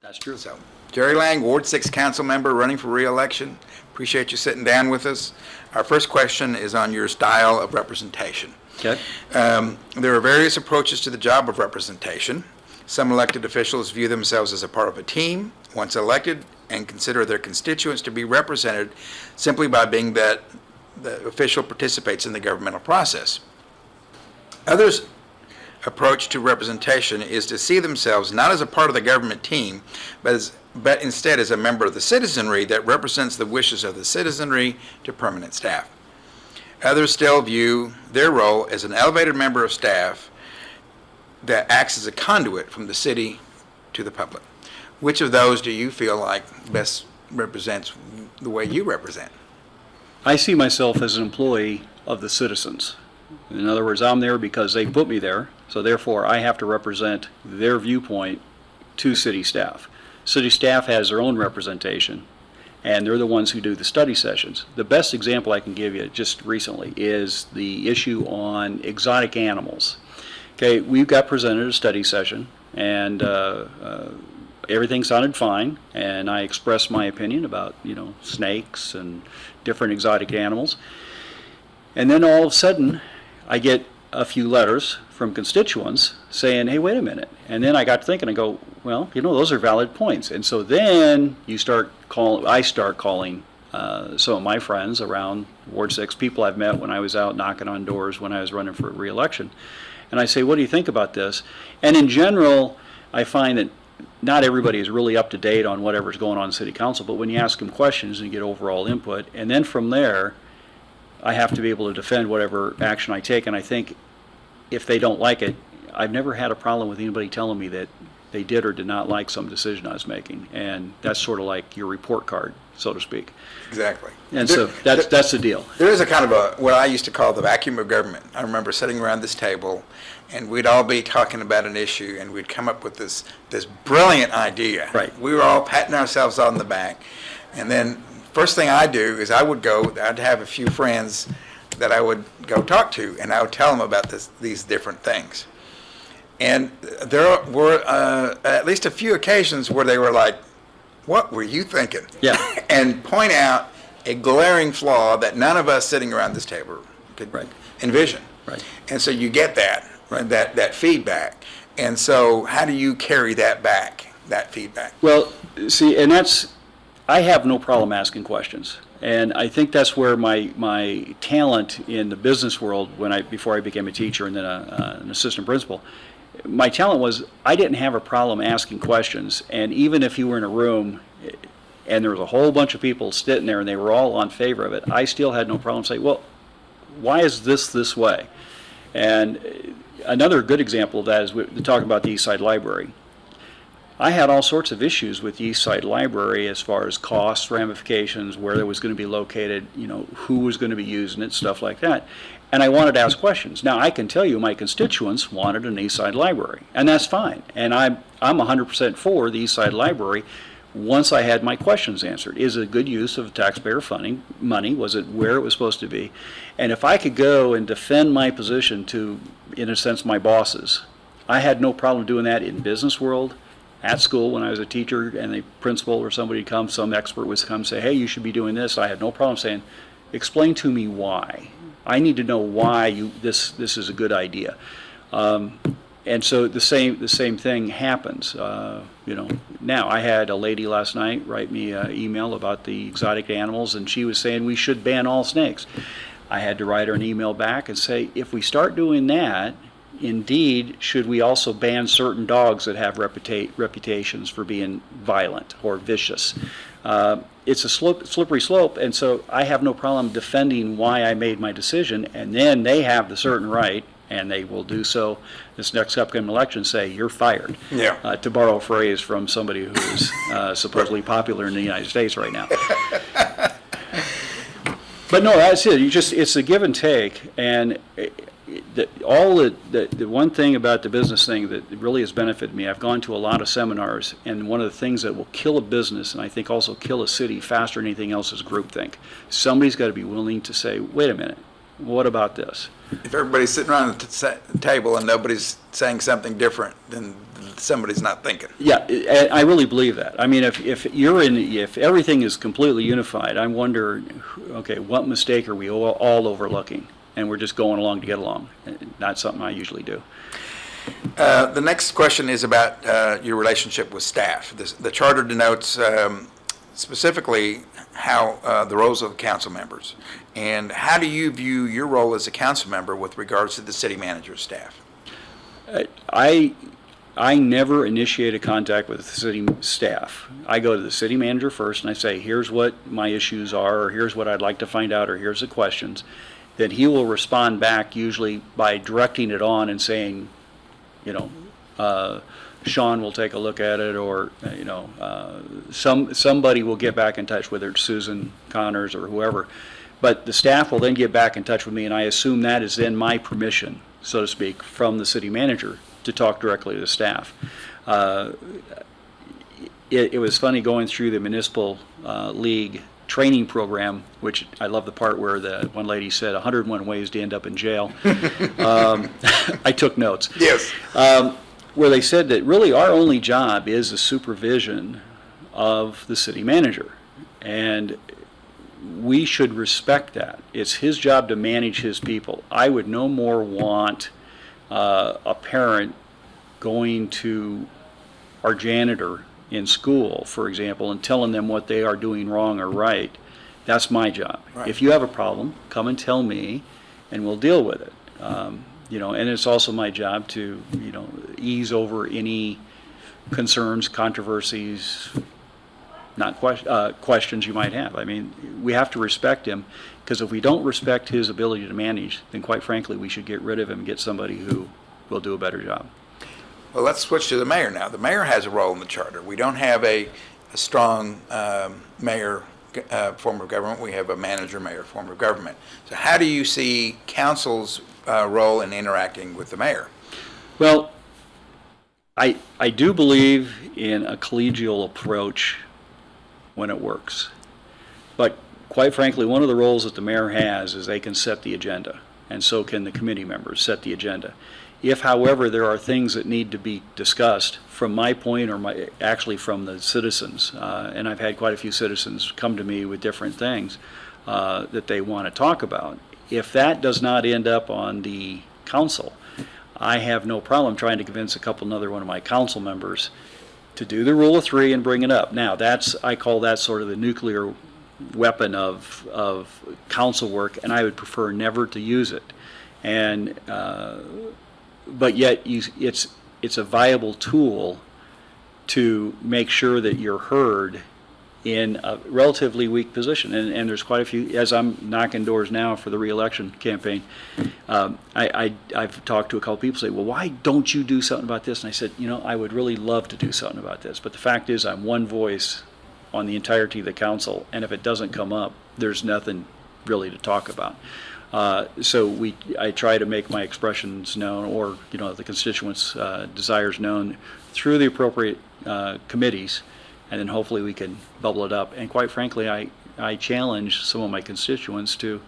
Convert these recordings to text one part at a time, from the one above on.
That's true. So, Jerry Lang, Ward 6 council member running for re-election. Appreciate you sitting down with us. Our first question is on your style of representation. Okay. There are various approaches to the job of representation. Some elected officials view themselves as a part of a team once elected and consider their constituents to be represented simply by being that the official participates in the governmental process. Others' approach to representation is to see themselves not as a part of the government team, but instead as a member of the citizenry that represents the wishes of the citizenry to permanent staff. Others still view their role as an elevated member of staff that acts as a conduit from the city to the public. Which of those do you feel like best represents the way you represent? I see myself as an employee of the citizens. In other words, I'm there because they put me there, so therefore I have to represent their viewpoint to city staff. City staff has their own representation, and they're the ones who do the study sessions. The best example I can give you just recently is the issue on exotic animals. Okay, we've got presented a study session, and everything sounded fine, and I expressed my opinion about, snakes and different exotic animals. And then all of a sudden, I get a few letters from constituents saying, hey, wait a minute. And then I got to thinking, I go, well, those are valid points. And so then I start calling some of my friends around Ward 6, people I've met when I was out knocking on doors when I was running for re-election. And I say, what do you think about this? And in general, I find that not everybody is really up to date on whatever's going on in city council, but when you ask them questions and you get overall input, and then from there, I have to be able to defend whatever action I take. And I think if they don't like it, I've never had a problem with anybody telling me that they did or did not like some decision I was making. And that's sort of like your report card, so to speak. Exactly. And so that's the deal. There is a kind of what I used to call the vacuum of government. I remember sitting around this table and we'd all be talking about an issue and we'd come up with this brilliant idea. Right. We were all patting ourselves on the back. And then first thing I'd do is I'd have a few friends that I would go talk to, and I would tell them about these different things. And there were at least a few occasions where they were like, what were you thinking? Yeah. And point out a glaring flaw that none of us sitting around this table could envision. Right. And so you get that feedback. And so how do you carry that back, that feedback? Well, see, and I have no problem asking questions. And I think that's where my talent in the business world, before I became a teacher and then an assistant principal, my talent was I didn't have a problem asking questions. And even if you were in a room and there was a whole bunch of people sitting there and they were all in favor of it, I still had no problem saying, well, why is this way? And another good example of that is we're talking about the East Side Library. I had all sorts of issues with the East Side Library as far as costs, ramifications, where it was going to be located, who was going to be using it, stuff like that. And I wanted to ask questions. Now, I can tell you my constituents wanted an East Side Library, and that's fine. And I'm 100% for the East Side Library once I had my questions answered. Is it a good use of taxpayer funding money? Was it where it was supposed to be? And if I could go and defend my position to, in a sense, my bosses, I had no problem doing that in business world. At school, when I was a teacher and a principal or somebody would come, some expert would come say, hey, you should be doing this. I had no problem saying, explain to me why. I need to know why this is a good idea. And so the same thing happens. Now I had a lady last night write me an email about the exotic animals, and she was saying we should ban all snakes. I had to write her an email back and say, if we start doing that, indeed, should we also ban certain dogs that have reputations for being violent or vicious? It's a slippery slope, and so I have no problem defending why I made my decision, and then they have the certain right, and they will do so this next upcoming election, say, you're fired. Yeah. To borrow a phrase from somebody who is supposedly popular in the United States right now. But no, that's it. It's a give and take, and the one thing about the business thing that really has benefited me, I've gone to a lot of seminars, and one of the things that will kill a business, and I think also kill a city faster than anything else, is groupthink. Somebody's got to be willing to say, wait a minute, what about this? If everybody's sitting around the table and nobody's saying something different, then somebody's not thinking. Yeah, I really believe that. I mean, if everything is completely unified, I wonder, okay, what mistake are we all overlooking? And we're just going along to get along. Not something I usually do. The next question is about your relationship with staff. The charter denotes specifically how the roles of council members. And how do you view your role as a council member with regards to the city manager's staff? I never initiate a contact with the city staff. I go to the city manager first and I say, here's what my issues are, or here's what I'd like to find out, or here's the questions. Then he will respond back usually by directing it on and saying, Sean will take a look at it, or somebody will get back in touch, whether it's Susan Connors or whoever. But the staff will then get back in touch with me, and I assume that is then my permission, so to speak, from the city manager to talk directly to the staff. It was funny going through the municipal league training program, which I love the part where the one lady said 101 ways to end up in jail. I took notes. Yes. Where they said that really our only job is the supervision of the city manager. And we should respect that. It's his job to manage his people. I would no more want a parent going to our janitor in school, for example, and telling them what they are doing wrong or right. That's my job. Right. If you have a problem, come and tell me, and we'll deal with it. And it's also my job to, ease over any concerns, controversies, not questions you might have. I mean, we have to respect him, because if we don't respect his ability to manage, then quite frankly, we should get rid of him and get somebody who will do a better job. Well, let's switch to the mayor now. The mayor has a role in the charter. We don't have a strong mayor form of government. We have a manager-mayor form of government. So how do you see council's role in interacting with the mayor? Well, I do believe in a collegial approach when it works. But quite frankly, one of the roles that the mayor has is they can set the agenda, and so can the committee members set the agenda. If, however, there are things that need to be discussed from my point, or actually from the citizens, and I've had quite a few citizens come to me with different things that they want to talk about, if that does not end up on the council, I have no problem trying to convince another one of my council members to do the rule of three and bring it up. Now, I call that sort of the nuclear weapon of council work, and I would prefer never to use it. And but yet it's a viable tool to make sure that you're heard in a relatively weak position. And there's quite a few, as I'm knocking doors now for the re-election campaign, I've talked to a couple people say, well, why don't you do something about this? And I said, I would really love to do something about this. But the fact is, I'm one voice on the entirety of the council, and if it doesn't come up, there's nothing really to talk about. So I try to make my expressions known, or the constituents' desires known through the appropriate committees, and then hopefully we can bubble it up. And quite frankly, I challenge some of my constituents to,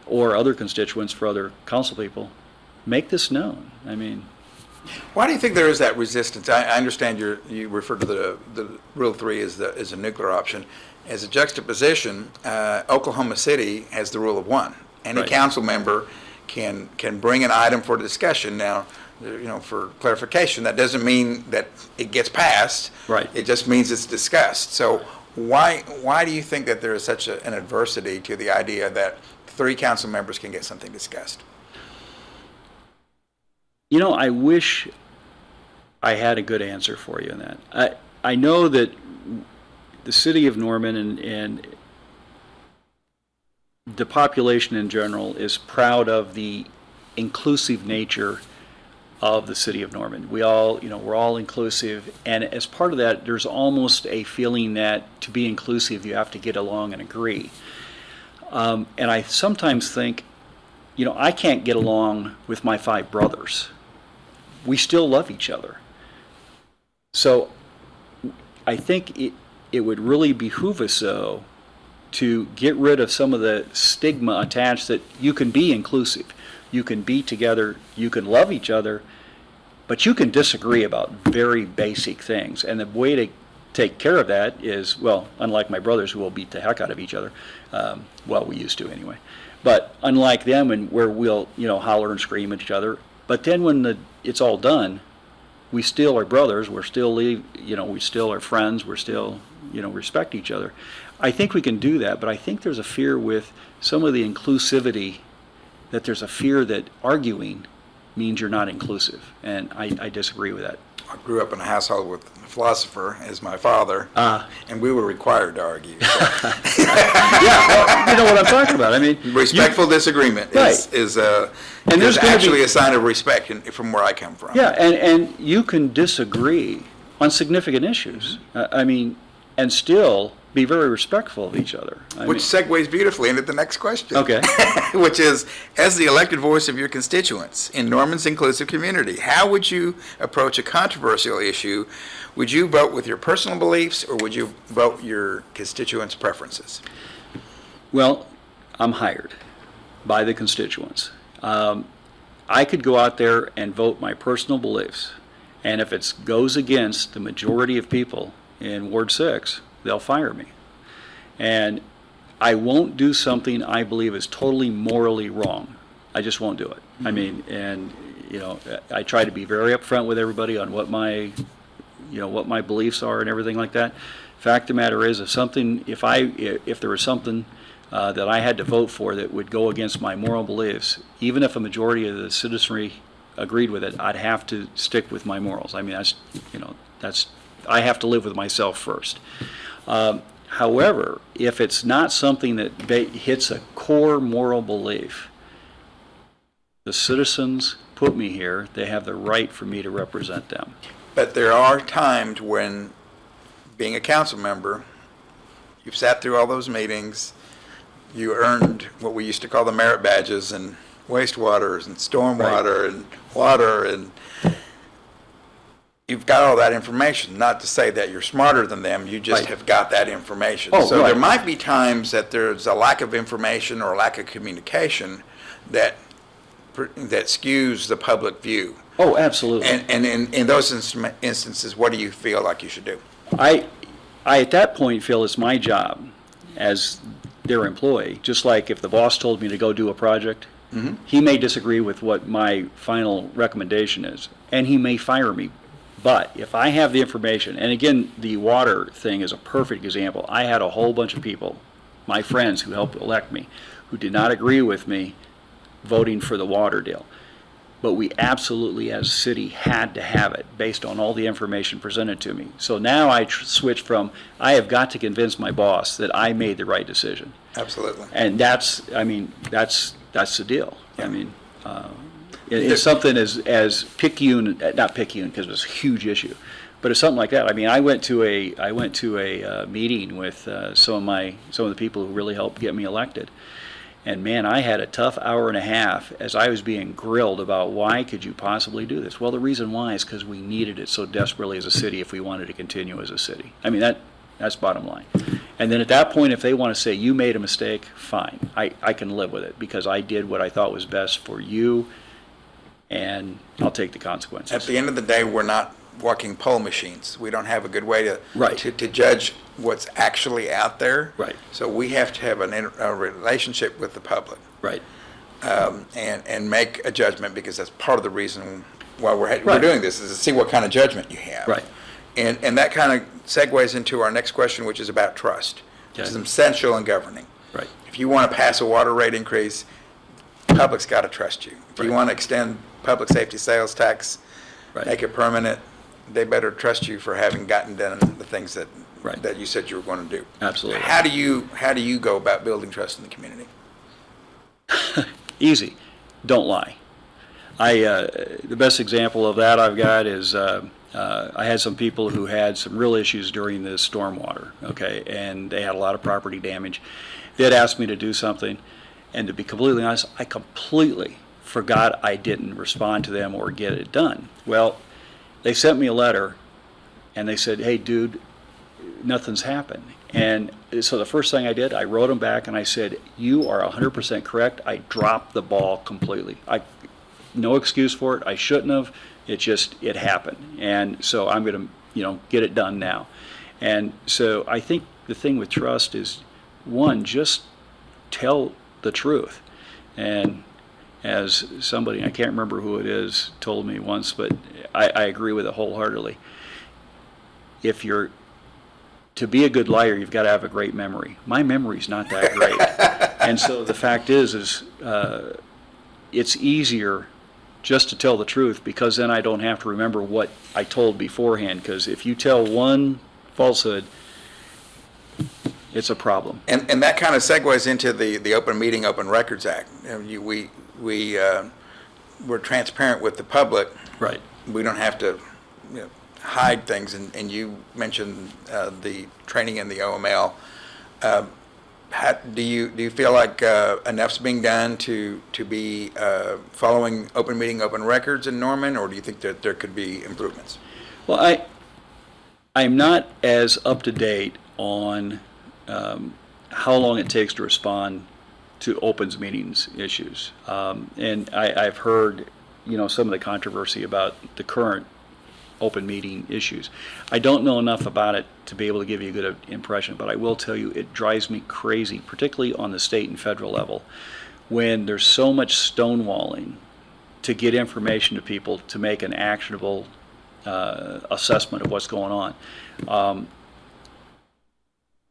or other constituents for other council people, make this known. I mean, why do you think there is that resistance? I understand you refer to the Rule 3 as a nuclear option. As a juxtaposition, Oklahoma City has the Rule of 1. Any Right. council member can bring an item for discussion. Now, for clarification, that doesn't mean that it gets passed. Right. It just means it's discussed. So why do you think that there is such an adversity to the idea that 3 council members can get something discussed? I wish I had a good answer for you on that. I know that the city of Norman and the population in general is proud of the inclusive nature of the city of Norman. We're all inclusive, and as part of that, there's almost a feeling that to be inclusive, you have to get along and agree. And I sometimes think, I can't get along with my 5 brothers. We still love each other. So I think it would really behoove us, though, to get rid of some of the stigma attached that you can be inclusive, you can be together, you can love each other, but you can disagree about very basic things. And the way to take care of that is, well, unlike my brothers who will beat the heck out of each other, well, we used to anyway, but unlike them, and where we'll, holler and scream at each other, but then when it's all done, we still are brothers, we still are friends, we're still, respect each other. I think we can do that, but I think there's a fear with some of the inclusivity, that there's a fear that arguing means you're not inclusive, and I disagree with that. I grew up in a household with a philosopher as my father, and we were required to argue. So. Yeah, well, you know what I'm talking about. I mean, respectful disagreement Right. is there's gonna actually be- a sign of respect from where I come from. yeah, and you can disagree on significant issues. And still be very respectful of each other. Which segues beautifully into the next question. Okay. Which is, as the elected voice of your constituents in Norman's inclusive community, how would you approach a controversial issue? Would you vote with your personal beliefs, or would you vote your constituents' preferences? Well, I'm hired by the constituents. I could go out there and vote my personal beliefs, and if it goes against the majority of people in Ward 6, they'll fire me. And I won't do something I believe is totally morally wrong. I just won't do it. I try to be very upfront with everybody on what my beliefs are and everything like that. Fact of the matter is, if there was something that I had to vote for that would go against my moral beliefs, even if a majority of the citizenry agreed with it, I'd have to stick with my morals. I have to live with myself first. However, if it's not something that hits a core moral belief, the citizens put me here, they have the right for me to represent them. But there are times when, being a council member, you've sat through all those meetings, you earned what we used to call the merit badges, and wastewaters and stormwater and water, and you've got all that information. Not to say that you're smarter than them, you just Right. have got that information. Oh, so right. there might be times that there's a lack of information or lack of communication that skews the public view. Oh, absolutely. And in those instances, what do you feel like you should do? I at that point feel it's my job as their employee, just like if the boss told me to go do a project, he may disagree with what my final recommendation is, and he may fire me. But if I have the information, and again, the water thing is a perfect example. I had a whole bunch of people, my friends who helped elect me, who did not agree with me voting for the water deal. But we absolutely, as a city, had to have it based on all the information presented to me. So now I switch from, I have got to convince my boss that I made the right decision. Absolutely. And that's the deal. It's something as picayune, not picayune because it was a huge issue, but it's something like that. I went to a meeting with some of the people who really helped get me elected. And man, I had a tough hour and a half as I was being grilled about why could you possibly do this? Well, the reason why is because we needed it so desperately as a city if we wanted to continue as a city. That's bottom line. And then at that point, if they want to say you made a mistake, fine. I can live with it because I did what I thought was best for you, and I'll take the consequences. At the end of the day, we're not walking poll machines. We don't have a good way to Right. to judge what's actually out there. Right. So we have to have a relationship with the public Right. and make a judgment, because that's part of the reason why we're Right. doing this, is to see what kind of judgment you have. Right. And that kind of segues into our next question, which is about trust, which Okay. is essential in governing. Right. If you want to pass a water rate increase, the public's got to trust you. If you Right. want to extend public safety sales tax, Right. make it permanent, they better trust you for having gotten done the things that Right. that you said you were going to do. Absolutely. How do you go about building trust in the community? Easy. Don't lie. The best example of that I've got is I had some people who had some real issues during the stormwater, okay, and they had a lot of property damage. They had asked me to do something, and to be completely honest, I completely forgot I didn't respond to them or get it done. Well, they sent me a letter, and they said, hey, dude, nothing's happened. And so the first thing I did, I wrote them back and I said, you are 100% correct. I dropped the ball completely. No excuse for it. I shouldn't have. It happened. And so I'm going to, get it done now. And so I think the thing with trust is, one, just tell the truth. And as somebody, I can't remember who it is, told me once, but I agree with it wholeheartedly. If you're to be a good liar, you've got to have a great memory. My memory's not that great. And so the fact is it's easier just to tell the truth, because then I don't have to remember what I told beforehand, because if you tell one falsehood, it's a problem. And that kind of segues into the Open Meeting, Open Records Act. We're transparent with the public. Right. We don't have to hide things. And you mentioned the training in the OML. Do you feel like enough's being done to be following Open Meeting, Open Records in Norman, or do you think that there could be improvements? Well, I'm not as up to date on how long it takes to respond to opens meetings issues. And I've heard, some of the controversy about the current open meeting issues. I don't know enough about it to be able to give you a good impression, but I will tell you it drives me crazy, particularly on the state and federal level, when there's so much stonewalling to get information to people to make an actionable assessment of what's going on.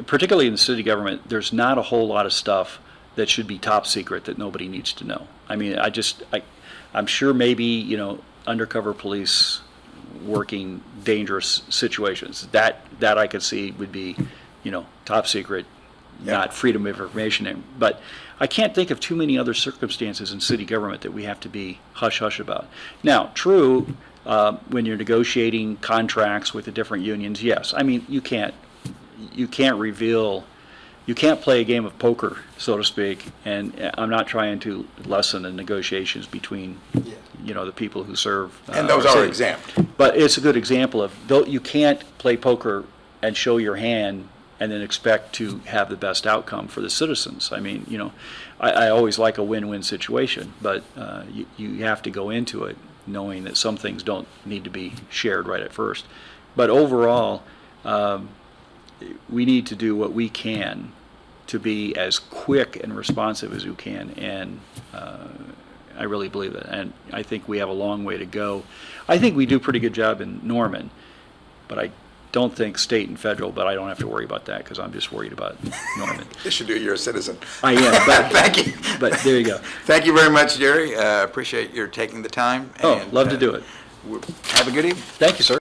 Particularly in the city government, there's not a whole lot of stuff that should be top secret that nobody needs to know. I mean, I'm sure maybe, undercover police working dangerous situations, that I could see would be, top secret, not freedom of information. But I can't think of too many other circumstances in city government that we have to be hush-hush about. Now, true, when you're negotiating contracts with the different unions, yes. I mean, you can't reveal, you can't play a game of poker, so to speak, and I'm not trying to lessen the negotiations between, the people who serve. And those our are city. exempt. But it's a good example of, you can't play poker and show your hand and then expect to have the best outcome for the citizens. I mean, I always like a win-win situation, but you have to go into it knowing that some things don't need to be shared right at first. But overall, we need to do what we can to be as quick and responsive as we can, and I really believe that. And I think we have a long way to go. I think we do a pretty good job in Norman, but I don't think state and federal, but I don't have to worry about that because I'm just worried about Norman. This should do you're a citizen. I am, but, Thank you. But there you go. Thank you very much, Jerry. Appreciate your taking the time. Love to do it. Have a good evening. Thank you, sir.